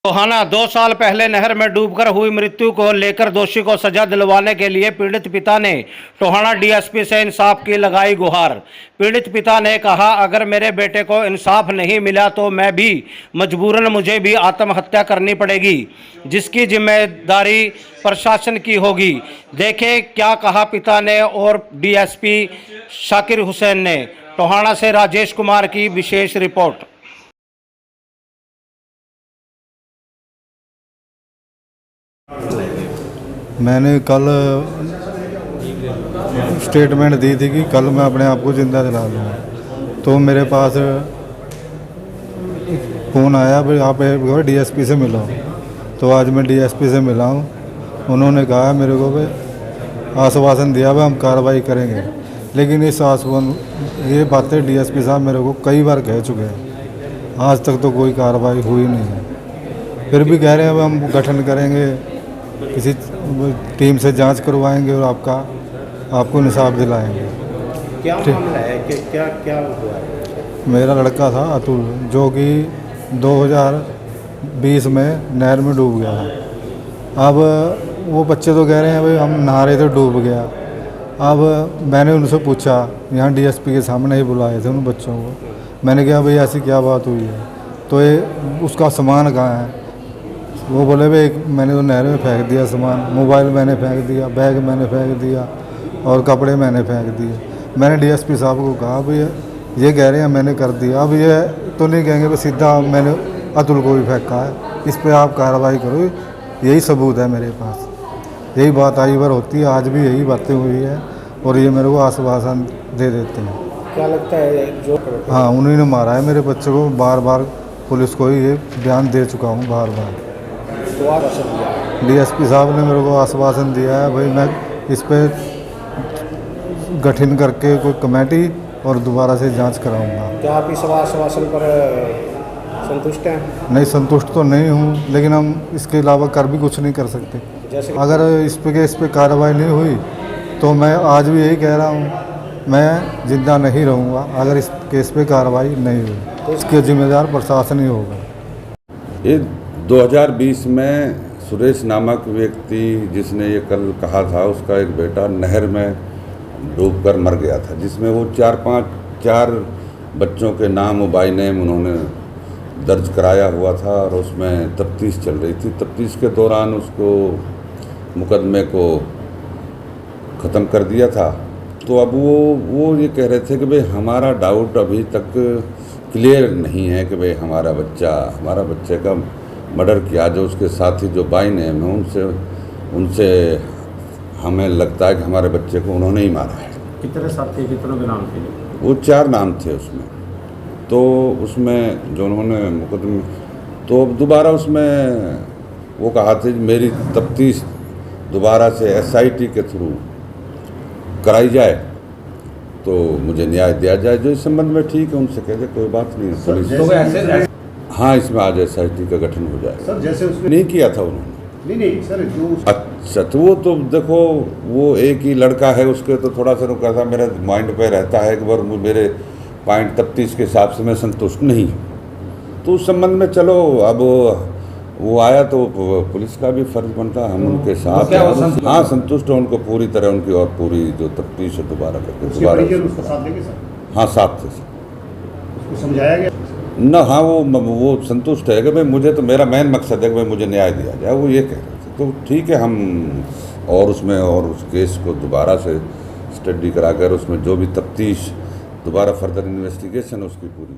टोहाना 2 साल पहले नहर में डूबकर हुई मृत्यु को लेकर दोषी को सजा दिलवाने के लिए पीड़ित पिता ने टोहाना डीएसपी से इंसाफ की लगाई गुहार। पीड़ित पिता ने कहा, अगर मेरे बेटे को इंसाफ नहीं मिला तो मैं भी मजबूरन मुझे भी आत्महत्या करनी पड़ेगी, जिसकी जिम्मेदारी प्रशासन की होगी। देखें क्या कहा पिता ने और डीएसपी शाकिर हुसैन ने। टोहाना से राजेश कुमार की विशेष रिपोर्ट। मैंने कल स्टेटमेंट दी थी कि कल मैं अपने आप को ज़िंदा जला लूँगा, तो मेरे पास फ़ोन आया भाई आप डीएसपी से मिलो। तो आज मैं डीएसपी से मिला हूँ। उन्होंने कहा मेरे को भाई आश्वासन दिया भाई हम कार्रवाई करेंगे, लेकिन इस ये बातें डीएसपी साहब मेरे को कई बार कह चुके हैं, आज तक तो कोई कार्रवाई हुई नहीं है। फिर भी कह रहे हैं हम गठन करेंगे, किसी टीम से जांच करवाएंगे और आपको इंसाफ दिलाएंगे। क्या मामला है कि क्या हुआ है? मेरा लड़का था अतुल, जो कि 2020 में नहर में डूब गया था। अब वो बच्चे तो कह रहे हैं भाई हम नहा रहे थे डूब गया। अब मैंने उनसे पूछा, यहाँ डीएसपी के सामने ही बुलाए थे उन बच्चों को। मैंने कहा भाई ऐसी क्या बात हुई है, तो ये उसका सामान कहाँ है? वो बोले भाई मैंने तो नहर में फेंक दिया सामान, मोबाइल मैंने फेंक दिया, बैग मैंने फेंक दिया और कपड़े मैंने फेंक दिए। मैंने डीएसपी साहब को कहा भाई ये कह रहे हैं मैंने कर दिया, अब ये तो नहीं कहेंगे भाई सीधा मैंने अतुल को भी फेंका है, इस पर आप कार्रवाई करो, यही सबूत है मेरे पास। यही बात आई बार होती है, आज भी यही बातें हुई है और ये मेरे को आश्वासन दे देते हैं। क्या लगता है जो हाँ उन्हीं ने मारा है मेरे बच्चे को, बार बार पुलिस को ये बयान दे चुका हूँ बार बार। डीएसपी साहब ने मेरे को आश्वासन दिया है भाई मैं इस पर गठन करके कोई कमेटी और दोबारा से जांच कराऊंगा। क्या आप इस आश्वासन पर संतुष्ट हैं? नहीं, संतुष्ट तो नहीं हूँ, लेकिन हम इसके अलावा कर भी कुछ नहीं कर सकते। अगर इस पे कार्रवाई नहीं हुई तो मैं आज भी यही कह रहा हूँ, मैं जिंदा नहीं रहूँगा अगर इस केस पे कार्रवाई नहीं हुई, तो इसके जिम्मेदार प्रशासन ही होगा। ये 2020 में सुरेश नामक व्यक्ति जिसने ये कल कहा था, उसका एक बेटा नहर में डूबकर मर गया था, जिसमें वो 4 बच्चों के नाम बाई नेम उन्होंने दर्ज कराया हुआ था और उसमें तफ्तीश चल रही थी। तफ्तीश के दौरान उसको मुकदमे को ख़त्म कर दिया था। तो अब वो ये कह रहे थे कि भाई हमारा डाउट अभी तक क्लियर नहीं है कि भाई हमारे बच्चे का मर्डर किया, जो उसके साथी जो बाई नेम है उनसे हमें लगता है कि हमारे बच्चे को उन्होंने ही मारा है। कितने साथी, कितनों के नाम थे? वो 4 नाम थे उसमें। तो उसमें जो उन्होंने मुकदमे, तो दोबारा उसमें वो कहा थे मेरी तफ्तीश दोबारा से एसआईटी के थ्रू कराई जाए तो मुझे न्याय दिया जाए, जो इस संबंध में ठीक है उनसे कह दे, कोई बात नहीं है। पुलिस हाँ इसमें आज एसआईटी का गठन हो जाए। सर जैसे उसने नहीं किया था उन्होंने। नहीं सर जो अच्छा, तो वो तो देखो वो एक ही लड़का है, उसके तो थोड़ा सा रुका था, मेरे माइंड पे रहता है कि बार मेरे पॉइंट तफ्तीश के हिसाब से मैं संतुष्ट नहीं, तो उस संबंध में चलो अब वो आया तो पुलिस का भी फर्ज बनता है हम उनके साथ हैं। हाँ संतुष्ट है, उनको पूरी तरह उनकी और पूरी जो तफ्तीश है दोबारा करके दोबारा। हाँ साथ थे उसको समझाया गया ना। हाँ वो संतुष्ट है कि भाई मुझे तो मेरा मेन मकसद है कि भाई मुझे न्याय दिया जाए, वो ये कह रहे थे। तो ठीक है, हम और उसमें और उस केस को दोबारा से स्टडी कराकर उसमें जो भी तफ्तीश दोबारा फर्दर इन्वेस्टिगेशन उसकी पूरी